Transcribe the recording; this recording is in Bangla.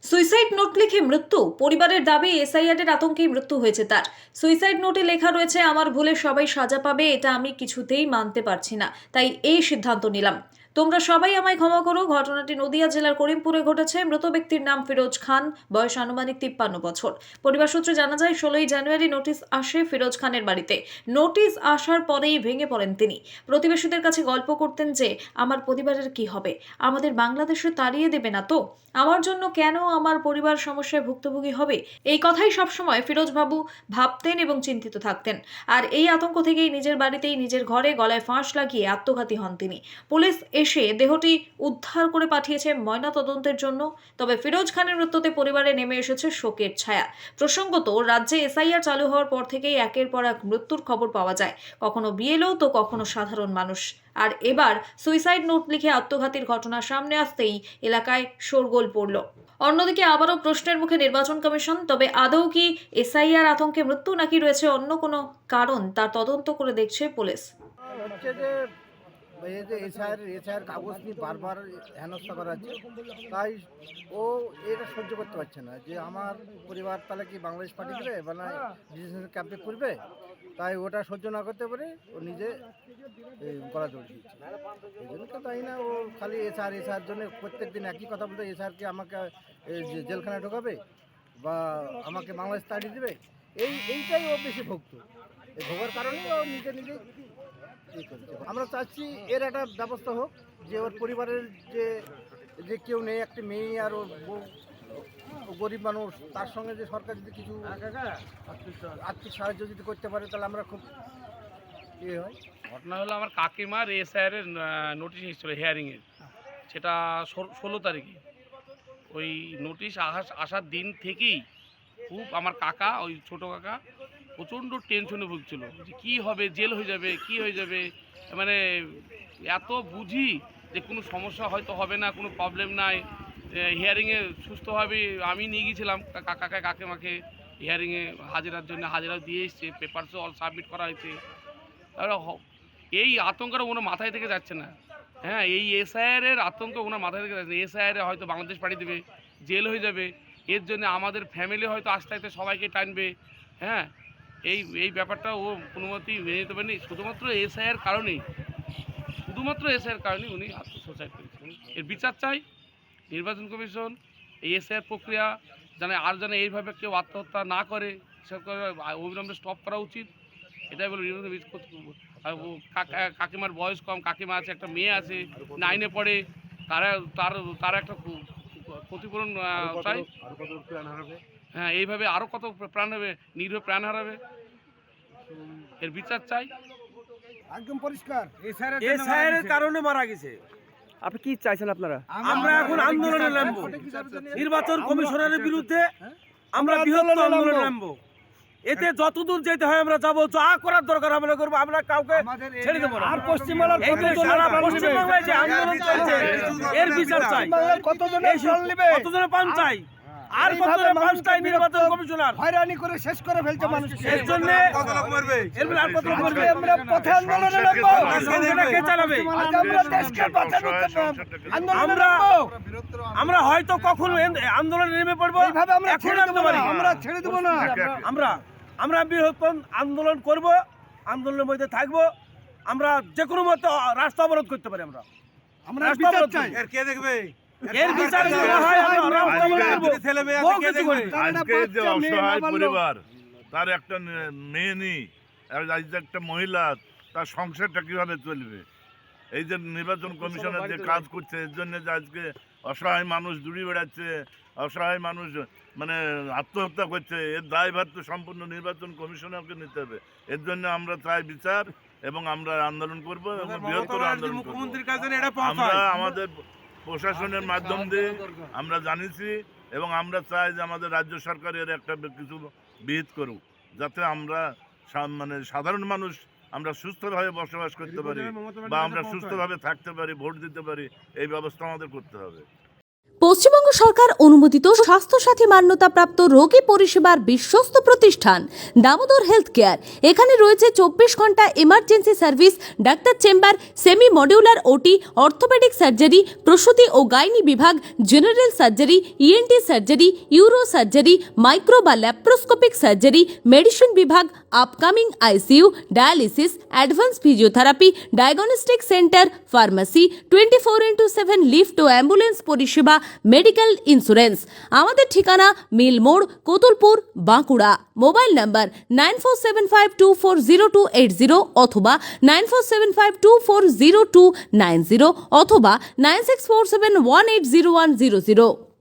সুইসাইড নোট লিখে মৃত্যু, পরিবারের দাবি এসআইআরের আতঙ্কেই মৃত্যু হয়েছে তার। সুইসাইড নোটে লেখা রয়েছে, আমার ভুলে সবাই সাজা পাবে, এটা আমি কিছুতেই মানতে পারছি না, তাই এই সিদ্ধান্ত নিলাম। তোমরা সবাই আমায় ক্ষমা করো। ঘটনাটি নদিয়া জেলার করিমপুরে ঘটেছে। মৃত ব্যক্তির নাম ফিরোজ খান, বয়স আনুমানিক 53 বছর। পরিবার সূত্রে জানা যায়, 16ই জানুয়ারি নোটিশ আসে ফিরোজ খানের বাড়িতে। নোটিশ আসার পরেই ভেঙে পড়েন তিনি। প্রতিবেশীদের কাছে গল্প করতেন যে, আমার পরিবারের কি হবে, আমাদের বাংলাদেশে তাড়িয়ে দেবে না তো, আমার জন্য কেন আমার পরিবার সমস্যায় ভুক্তভোগী হবে, এই কথাই সবসময় ফিরোজ বাবু ভাবতেন এবং চিন্তিত থাকতেন। আর এই আতঙ্ক থেকেই নিজের বাড়িতেই নিজের ঘরে গলায় ফাঁস লাগিয়ে আত্মঘাতী হন তিনি। পুলিশ এসে দেহটি উদ্ধার করে পাঠিয়েছে ময়নাতদন্তের জন্য। তবে ফিরোজ খানের মৃত্যুতে পরিবারে নেমে এসেছে শোকের ছায়া। প্রসঙ্গত, রাজ্যে এসআইআর চালু হওয়ার পর থেকেই একের পর এক মৃত্যুর খবর পাওয়া যায়, কখনো বিএলও তো কখনো সাধারণ মানুষ। আর এবার সুইসাইড নোট লিখে আত্মঘাতীর ঘটনা সামনে আসতেই এলাকায় শোরগোল পড়ল। অন্যদিকে আবারও প্রশ্নের মুখে নির্বাচন কমিশন। তবে আদৌ কি এসআইআর আতঙ্কে মৃত্যু, নাকি রয়েছে অন্য কোনো কারণ, তার তদন্ত করে দেখছে পুলিশ। হচ্ছে যে এই যে এসআইয়ের কাগজ নিয়ে বারবার হেনস্থা করা হচ্ছে, তাই ও এটা সহ্য করতে পারছে না যে আমার পরিবার তাহলে কি বাংলাদেশ পাঠিয়ে দেবে বা না ডিটেনশন ক্যাম্পে করবে। তাই ওটা সহ্য না করতে পারে ও নিজে গলা দৌড় দিয়েছে। এই জন্য তো তাই না, ও খালি এসআইয়ের জন্য প্রত্যেক দিন একই কথা বলতে, এসআইকে আমাকে জেলখানায় ঢোকাবে বা আমাকে বাংলাদেশ তাড়িয়ে দেবে, এইটাই ও বেশি ভুগত। এই ভোগার কারণেই ও নিজে নিজে আমরা চাচ্ছি এর একটা ব্যবস্থা হোক, যে ওর পরিবারের যে যে কেউ নেই, একটা মেয়ে আর ওর বউ, ও গরিব মানুষ, তার সঙ্গে যে সরকার যদি কিছু আর্থিক সাহায্য যদি করতে পারে তাহলে আমরা খুব ইয়ে হয়। ঘটনা হলো, আমার কাকিমার এসআইআর এর নোটিশ এসেছিল হিয়ারিংয়ের, সেটা 16 তারিখে। ওই নোটিশ আসার দিন থেকেই খুব আমার কাকা, ওই ছোটো কাকা প্রচণ্ড টেনশনে ভুগছিল যে কী হবে, জেল হয়ে যাবে, কি হয়ে যাবে। মানে এত বুঝি যে কোনো সমস্যা হয়তো হবে না, কোনো প্রবলেম নাই, হিয়ারিংয়ে সুস্থভাবে আমি নিয়ে গিয়েছিলাম কাকাকে কাকিমাকে হিয়ারিংয়ে হাজিরার জন্য। হাজিরা দিয়ে এসছে, পেপারসও অল সাবমিট করা হয়েছে। তাহলে এই আতঙ্কটা ওনার মাথায় থেকে যাচ্ছে না। হ্যাঁ, এই এসআইআর এর আতঙ্ক ওনার মাথায় থেকে যাচ্ছে। এসআইআর এ হয়তো বাংলাদেশ পাঠিয়ে দেবে, জেল হয়ে যাবে, এর জন্য আমাদের ফ্যামিলি হয়তো আস্তে আস্তে সবাইকে টানবে। হ্যাঁ, এই এই ব্যাপারটা ও কোনো মতেই মেনে নিতে পারেনি। শুধুমাত্র এসআইআর কারণেই, উনি আত্মসুসাইড করেছেন। এর বিচার চাই নির্বাচন কমিশন। এই এসআইআর প্রক্রিয়া যেন এইভাবে কেউ আত্মহত্যা না করে, সে অবিলম্বে স্টপ করা উচিত। এটাই বলে কাকিমার বয়স কম, কাকিমা আছে, একটা মেয়ে আছে, 9-এ পড়ে, তারা একটা ক্ষতিপূরণ চাই। হ্যাঁ, এইভাবে আরও কত প্রাণ হবে, নিরীহ প্রাণ হারাবে, এর বিচার চাই। একদম পরিষ্কার এসআইআর কারণে মারা গেছে। আপনি কি চাইছেন আপনারা? আমরা এখন আন্দোলনে নামবো, নির্বাচন কমিশনারের বিরুদ্ধে আমরা বৃহত্তর আন্দোলনে নামবো। এতে যতদূর যেতে হয় আমরা যাবো, যা করার দরকার আমরা করবো, আমরা কাউকে ছেড়ে দেবো না। আর পশ্চিমবাংলার পশ্চিমবাংলায় যে আন্দোলন চলছে এর বিচার চাই। কতজনে পান চাই, আর কতজনে পান চাই নির্বাচন কমিশনার হয়রানি করে শেষ করে ফেলছে মানুষকে। এর জন্য আর কত করবে? আমরা পথে আন্দোলনে নামবো। সংসদে কে চালাবে? আজ আমরা দেশকে বাঁচানোর আন্দোলনে আমরা নামবো। আমরা হয়তো কখনো আন্দোলনে নেমে পড়বো, এইভাবে আমরা এখন ছেড়ে নামতে দেবো পারি। না, আমরা ছেড়ে দেবো না। আমরা বৃহত্তম আন্দোলন করব, আন্দোলনের মধ্যে থাকবো। আমরা যে কোনো মতে রাস্তা অবরোধ করতে পারি। আমরা রাস্তা বিচার অবরোধ চাই। এর বিচার যদি না হয় আমরা রাস্তা অবরোধ করবো। বহু কিছু করে। আজকে যে অসহায় পরিবার, তার একটা মেয়ে নেই, একটা মহিলা, তার সংসারটা কিভাবে চলবে? এই যে নির্বাচন কমিশনের যে কাজ করছে, এর জন্য যে আজকে অসহায় মানুষ দূরে বেড়াচ্ছে, অসহায় মানুষ মানে আত্মহত্যা করছে, এর দায়ভার তো সম্পূর্ণ নির্বাচন কমিশনারকে নিতে হবে। এর জন্য আমরা চাই বিচার, এবং আমরা আন্দোলন করব এবং বৃহত্তর আন্দোলন করব। আমরা আমাদের প্রশাসনের মাধ্যম দিয়ে আমরা জানিয়েছি, এবং আমরা চাই যে আমাদের রাজ্য সরকার এর একটা কিছু বিহিত করুক, যাতে আমরা মানে সাধারণ মানুষ আমরা সুস্থভাবে বসবাস করতে পারি, বা আমরা সুস্থভাবে থাকতে পারি, ভোট দিতে পারি। এই ব্যবস্থা আমাদের করতে হবে। পশ্চিমবঙ্গ সরকার অনুমোদিত স্বাস্থ্যসাথী মান্যতাপ্রাপ্ত রোগী পরিষেবার বিশ্বস্ত প্রতিষ্ঠান দামোদর হেলথ কেয়ার। এখানে রয়েছে 24 ঘন্টা emergency service, doctor chamber, semi modular OT, orthopaedic surgery, প্রসূতি ও গাইনি বিভাগ, general surgery, ENT surgery, uro surgery, micro বা ল্যাপ্রোস্কোপিক সার্জারি, মেডিসিন বিভাগ, upcoming ICU, dialysis, advance physiotherapy, diagnostic centre, pharmacy, 24x7 lift ও অ্যাম্বুলেন্স পরিষেবা, মেডিকেল ইন্স্যুরেন্স। আমাদের ঠিকানা মিল মোড়, কোতুলপুর, বাঁকুড়া। মোবাইল নাম্বার 9475240280 অথবা 9475240290 অথবা 9647180100।